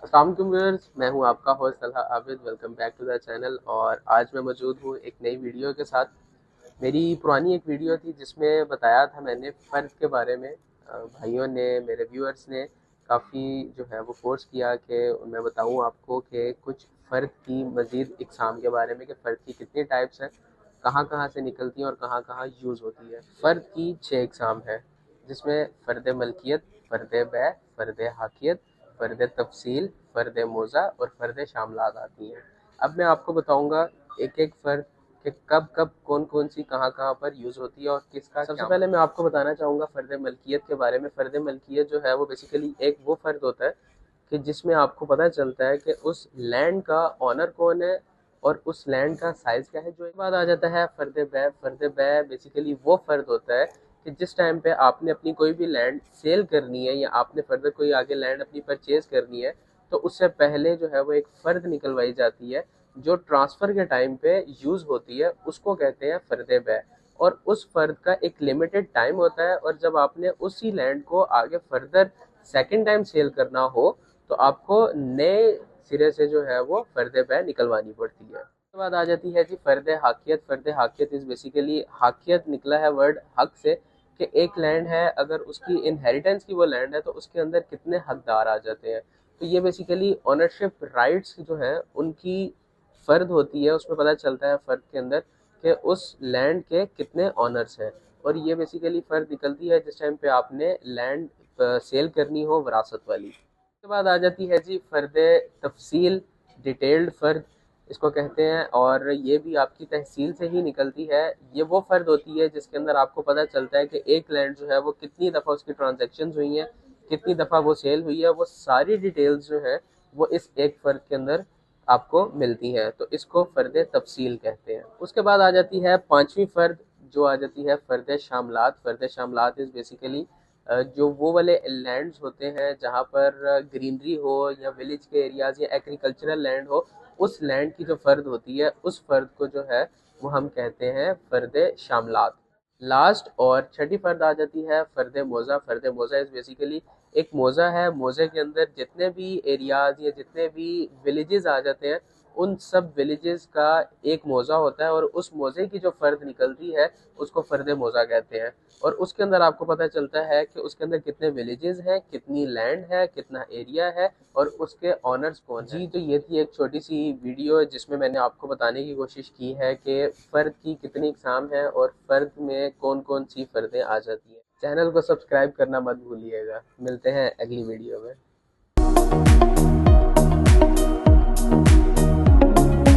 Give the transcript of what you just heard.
अस्सलाम वालेकुम व्यूअर्स, मैं हूं आपका host Talha Abid. Welcome back to the channel. और आज मैं मौजूद हूं एक नई वीडियो के साथ। मेरी पुरानी एक वीडियो थी जिसमें बताया था मैंने फ़र्द के बारे में। भाइयों ने, मेरे व्यूअर्स ने काफ़ी जो है वो फोर्स किया कि मैं बताऊं आपको कि कुछ फ़र्द की मज़ीद इकसाम के बारे में, कि फ़र्द की कितनी टाइप्स हैं, कहाँ कहाँ से निकलती हैं और कहाँ कहाँ यूज़ होती है। फ़र्द की 6 इकसाम है, जिसमें फ़र्द मलकियत, फ़र्द बै, फ़र्द हाकियत, फ़र्द तफसील, फ़र्द मोज़ा और फ़र्द शामलात आती हैं। अब मैं आपको बताऊंगा एक एक फ़र्द कि कब कब कौन कौन सी कहाँ कहाँ पर यूज़ होती है और किसका। सबसे पहले मैं आपको बताना चाहूँगा फ़र्द मलकियत के बारे में। फ़र्द मलकियत जो है वो बेसिकली एक वो फ़र्द होता है कि जिसमें आपको पता चलता है कि उस लैंड का ऑनर कौन है और उस लैंड का साइज़ क्या है। जो एक बात आ जाता है फ़र्द बै। फ़र्द बै बेसिकली वो फ़र्द होता है कि जिस टाइम पे आपने अपनी कोई भी लैंड सेल करनी है या आपने फर्दर कोई आगे लैंड अपनी परचेज करनी है, तो उससे पहले जो है वो एक फ़र्द निकलवाई जाती है जो ट्रांसफ़र के टाइम पे यूज़ होती है, उसको कहते हैं फ़र्द बै। और उस फ़र्द का एक लिमिटेड टाइम होता है, और जब आपने उसी लैंड को आगे फर्दर सेकेंड टाइम सेल करना हो तो आपको नए सिरे से जो है वो फ़र्द बै निकलवानी पड़ती है। उसके बाद आ जाती है जी फ़र्द हाकियत। फ़र्द हाकियत इज़ बेसिकली, हाकियत निकला है वर्ड हक से, कि एक लैंड है, अगर उसकी इनहेरिटेंस की वो लैंड है तो उसके अंदर कितने हकदार आ जाते हैं। तो ये बेसिकली ओनरशिप राइट्स जो हैं उनकी फ़र्द होती है। उसमें पता चलता है फ़र्द के अंदर कि उस लैंड के कितने ऑनर्स हैं। और ये बेसिकली फ़र्द निकलती है जिस टाइम पे आपने लैंड सेल करनी हो विरासत वाली। उसके बाद आ जाती है जी फ़र्द तफसील, डिटेल्ड फ़र्द इसको कहते हैं, और ये भी आपकी तहसील से ही निकलती है। ये वो फ़र्द होती है जिसके अंदर आपको पता चलता है कि एक लैंड जो है वो कितनी दफ़ा उसकी ट्रांजैक्शंस हुई हैं, कितनी दफ़ा वो सेल हुई है, वो सारी डिटेल्स जो है वो इस एक फ़र्द के अंदर आपको मिलती हैं। तो इसको फ़र्द तफसील कहते हैं। उसके बाद आ जाती है पाँचवीं फ़र्द, जो आ जाती है फ़र्द शामलात। फ़र्द शामलात इज़ बेसिकली जो वो वाले लैंड्स होते हैं जहाँ पर ग्रीनरी हो या विलेज के एरियाज़ या एग्रीकल्चरल लैंड हो, उस लैंड की जो फ़र्द होती है उस फ़र्द को जो है वो हम कहते हैं फ़र्द शामलात। लास्ट और छठी फ़र्द आ जाती है फ़र्द मोज़ा। फ़र्द मोज़ा इज़ बेसिकली एक मोज़ा है। मोज़े के अंदर जितने भी एरियाज़ या जितने भी विलेजेस आ जाते हैं, उन सब विलेजेस का एक मोज़ा होता है, और उस मोज़े की जो फ़र्द निकलती है उसको फ़र्द मोज़ा कहते हैं। और उसके अंदर आपको पता चलता है कि उसके अंदर कितने विलेजेस हैं, कितनी लैंड है, कितना एरिया है और उसके ऑनर्स कौन है। जी, तो ये थी एक छोटी सी वीडियो जिसमें मैंने आपको बताने की कोशिश की है कि फ़र्द की कितनी इकसाम है और फ़र्द में कौन कौन सी फ़र्दें आ जाती हैं। चैनल को सब्सक्राइब करना मत भूलिएगा। मिलते हैं अगली वीडियो में।